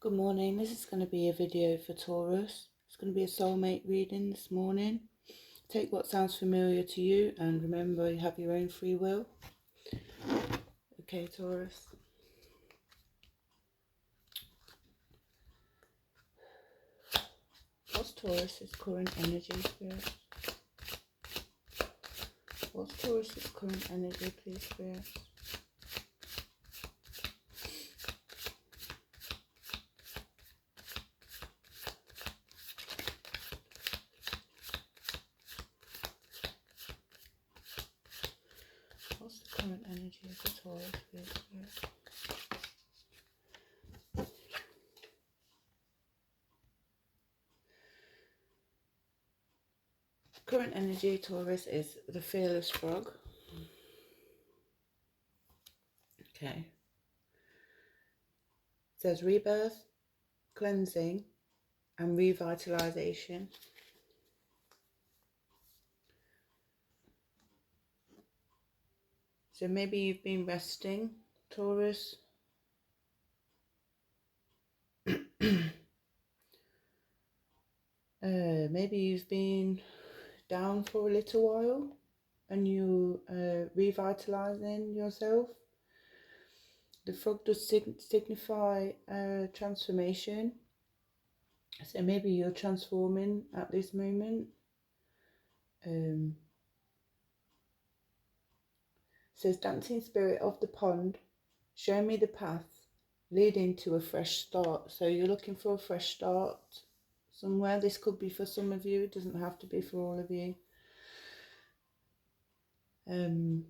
Good morning. This is going to be a video for Taurus. It's going to be a soulmate reading this morning. Take what sounds familiar to you and remember you have your own free will. Okay, Taurus. What's Taurus's current energy, Spirit? What's Taurus's current energy, please, Spirit? What's the current energy of the Taurus, please, Spirit? Current energy, Taurus, is the fearless frog. Okay. It says rebirth, cleansing, and revitalization. So maybe you've been resting, Taurus. Maybe you've been down for a little while and you revitalizing yourself. The frog does signify transformation. So maybe you're transforming at this moment. Says dancing spirit of the pond, show me the path leading to a fresh start. So you're looking for a fresh start somewhere. This could be for some of you. It doesn't have to be for all of you. And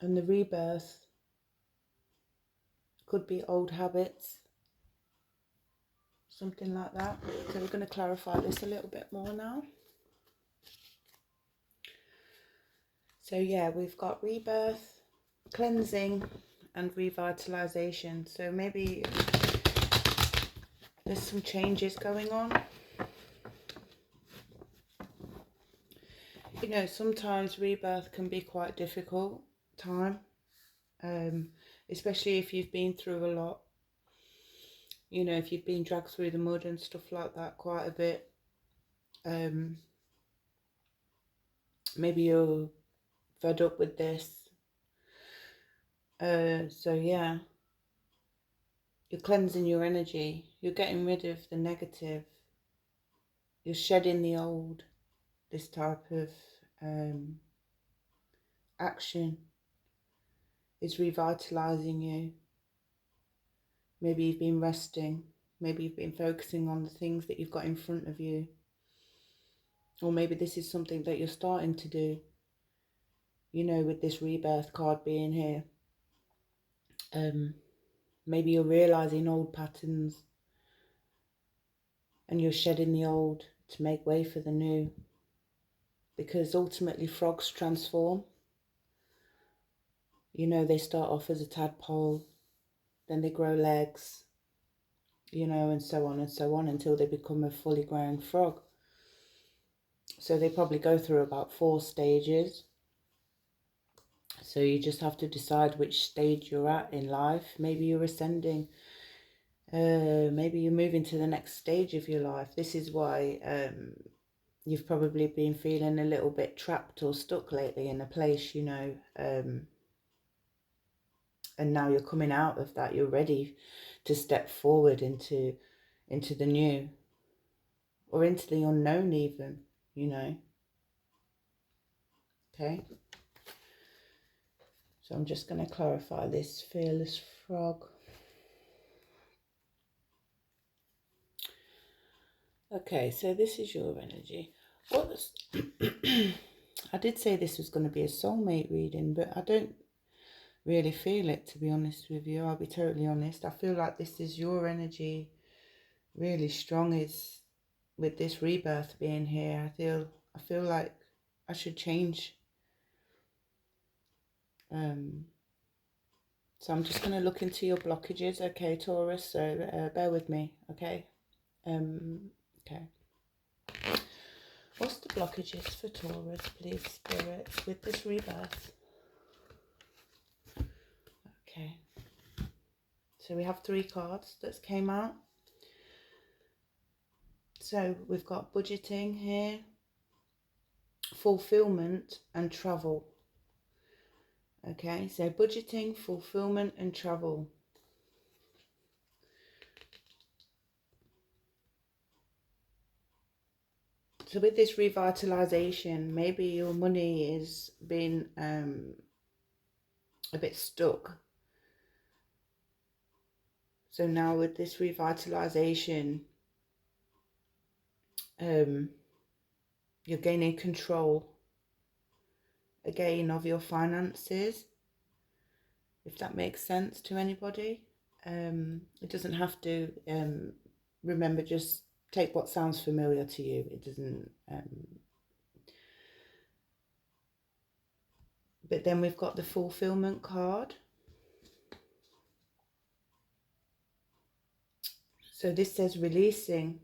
the rebirth could be old habits, something like that. So we're going to clarify this a little bit more now. So yeah, we've got rebirth, cleansing, and revitalization. So maybe there's some changes going on. You know, sometimes rebirth can be quite a difficult time, especially if you've been through a lot. You know, if you've been dragged through the mud and stuff like that quite a bit. Maybe you're fed up with this. So yeah, you're cleansing your energy. You're getting rid of the negative. You're shedding the old. This type of action is revitalizing you. Maybe you've been resting. Maybe you've been focusing on the things that you've got in front of you. Or maybe this is something that you're starting to do. You know, with this rebirth card being here. Maybe you're realizing old patterns and you're shedding the old to make way for the new. Because ultimately frogs transform. You know, they start off as a tadpole, then they grow legs, you know, and so on until they become a fully grown frog. So they probably go through about 4 stages. So you just have to decide which stage you're at in life. Maybe you're ascending. Maybe you're moving to the next stage of your life. This is why you've probably been feeling a little bit trapped or stuck lately in a place, you know. And now you're coming out of that. You're ready to step forward into the new. Or into the unknown even, you know. Okay. So I'm just going to clarify this fearless frog. Okay, so this is your energy. What's I did say this was going to be a soulmate reading, but I don't really feel it, to be honest with you. I'll be totally honest. I feel like this is your energy really strong, is with this rebirth being here. I feel like I should change. So I'm just going to look into your blockages, okay, Taurus? So bear with me, okay? Okay. What's the blockages for Taurus, please, spirits, with this rebirth? Okay. So we have 3 cards that came out. So we've got budgeting here, fulfillment and travel. Okay, so budgeting, fulfillment and travel. So with this revitalization, maybe your money is being a bit stuck. So now with this revitalization, you're gaining control again of your finances, if that makes sense to anybody. It doesn't have to. Remember, just take what sounds familiar to you. It doesn't. But then we've got the fulfillment card. So this says releasing.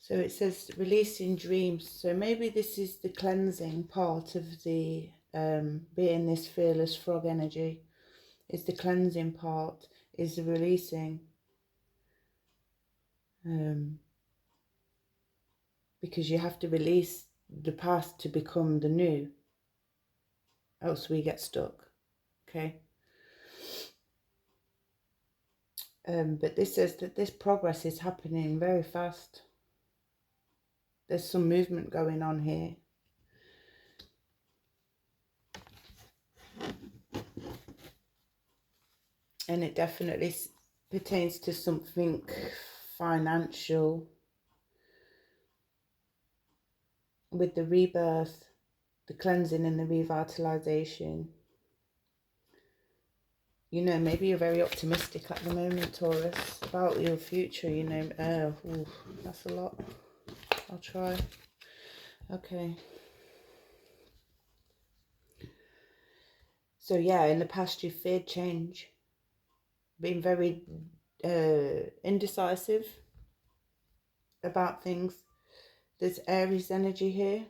So it says releasing dreams. So maybe this is the cleansing part of the being this fearless frog energy. Is the cleansing part, is the releasing. Because you have to release the past to become the new. Else we get stuck. Okay. But this says that this progress is happening very fast. There's some movement going on here. And it definitely pertains to something financial. With the rebirth, the cleansing and the revitalization. You know, maybe you're very optimistic at the moment, Taurus, about your future, you know. That's a lot. I'll try. Okay. So yeah, in the past you feared change. Been very indecisive about things. There's Aries energy here.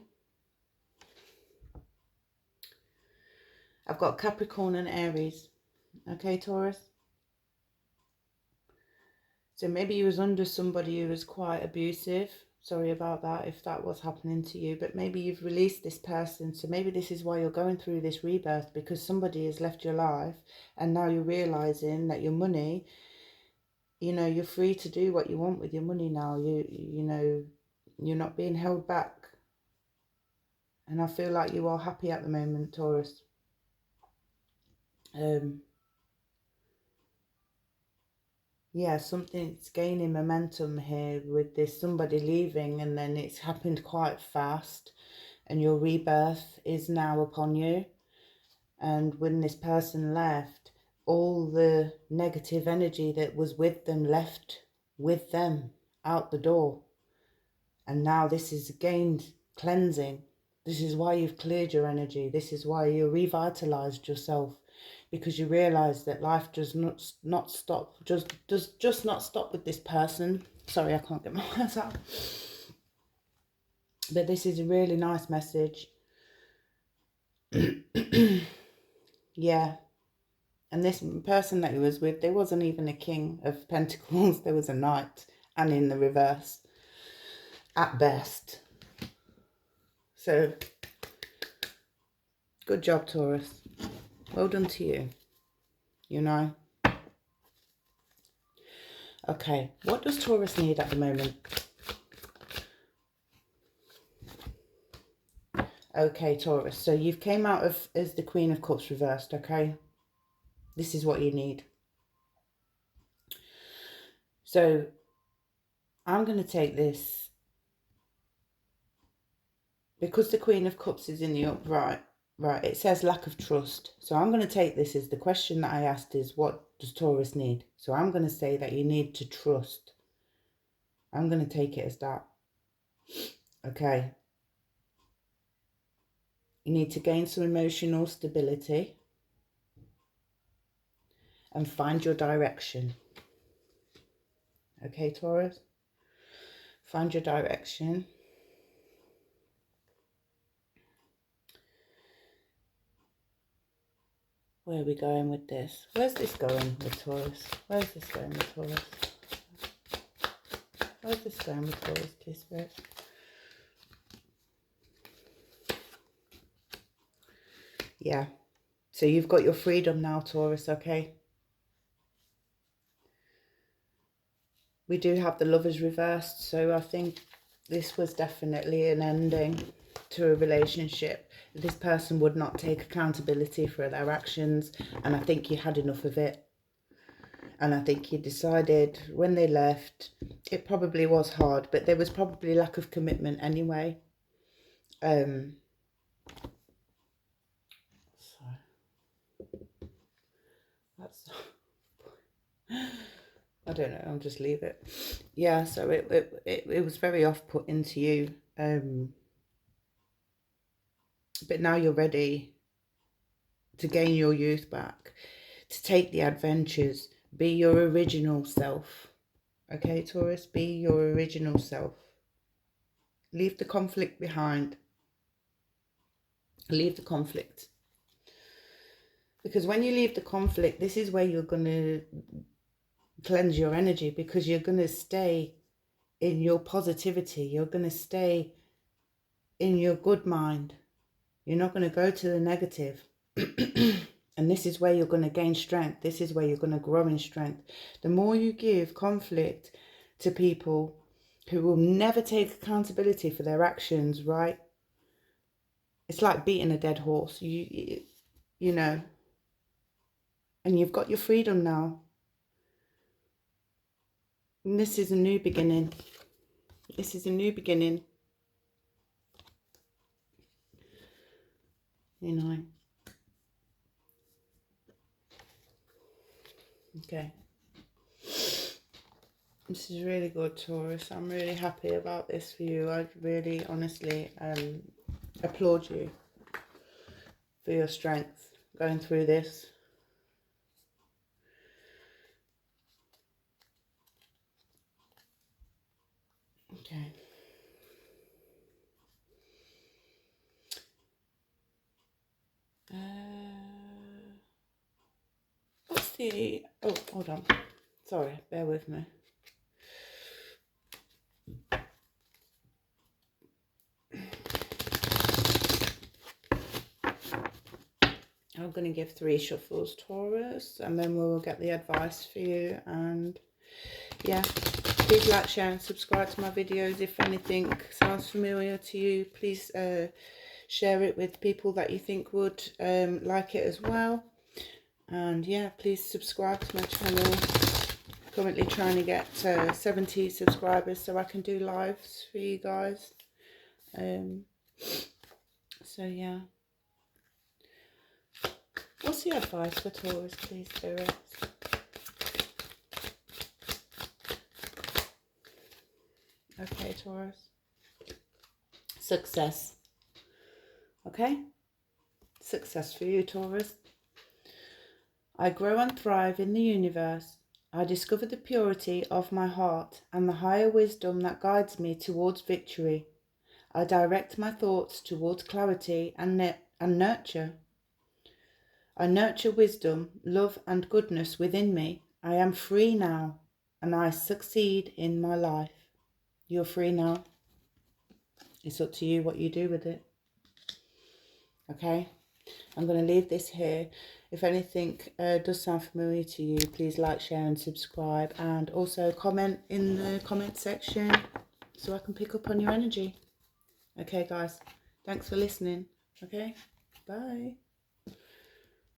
I've got Capricorn and Aries. Okay, Taurus? So maybe you was under somebody who was quite abusive. Sorry about that if that was happening to you. But maybe you've released this person. So maybe this is why you're going through this rebirth. Because somebody has left your life. And now you're realising that your money, you know, you're free to do what you want with your money now. You know, you're not being held back. And I feel like you are happy at the moment, Taurus. Yeah, something's gaining momentum here with this somebody leaving, and then it's happened quite fast, and your rebirth is now upon you. And when this person left, all the negative energy that was with them left with them out the door. And now this is gained cleansing. This is why you've cleared your energy. This is why you revitalized yourself. Because you realise that life does not stop, just not stop with this person. Sorry, I can't get my words out. But this is a really nice message. Yeah. And this person that he was with, there wasn't even a King of Pentacles. There was a Knight, and in the reverse, at best. So, good job, Taurus. Well done to you. You know. Okay, what does Taurus need at the moment? Okay, Taurus, so you've came out of as the Queen of Cups reversed, okay? This is what you need. So, I'm going to take this. Because the Queen of Cups is in the upright, right, it says lack of trust. So I'm going to take this as the question that I asked is, what does Taurus need? So I'm going to say that you need to trust. I'm going to take it as that. Okay. You need to gain some emotional stability and find your direction. Okay, Taurus? Find your direction. Where are we going with this? Where's this going with Taurus? Where's this going with Taurus? Where's this going with Taurus, please, Spirit? Yeah. So you've got your freedom now, Taurus, okay? We do have the Lovers reversed, so I think this was definitely an ending to a relationship. This person would not take accountability for their actions, and I think you had enough of it. And I think you decided when they left, it probably was hard, but there was probably lack of commitment anyway. So that's, I don't know, I'll just leave it. Yeah, so it was very off-putting to you. But now you're ready to gain your youth back, to take the adventures, be your original self. Okay, Taurus, be your original self. Leave the conflict behind. Leave the conflict. Because when you leave the conflict, this is where you're going to cleanse your energy, because you're going to stay in your positivity. You're going to stay in your good mind. You're not going to go to the negative. And this is where you're going to gain strength. This is where you're going to grow in strength. The more you give conflict to people who will never take accountability for their actions, right? It's like beating a dead horse, you know. And you've got your freedom now. And this is a new beginning. This is a new beginning. You know. Okay. This is really good, Taurus. I'm really happy about this for you. I really, honestly, applaud you for your strength going through this. Okay. What's the... Oh, hold on. Sorry, bear with me. I'm going to give 3 shuffles, Taurus, and then we'll get the advice for you. And yeah, please like, share and subscribe to my videos. If anything sounds familiar to you, please share it with people that you think would like it as well. And yeah, please subscribe to my channel. Currently trying to get 70 subscribers so I can do lives for you guys. So yeah. What's the advice for Taurus, please, Spirit? Okay, Taurus. Success. Okay? Success for you, Taurus. I grow and thrive in the universe. I discover the purity of my heart and the higher wisdom that guides me towards victory. I direct my thoughts towards clarity and nurture. I nurture wisdom, love and goodness within me. I am free now and I succeed in my life. You're free now. It's up to you what you do with it. Okay? I'm going to leave this here. If anything does sound familiar to you, please like, share and subscribe. And also comment in the comment section so I can pick up on your energy. Okay, guys. Thanks for listening. Okay? Bye.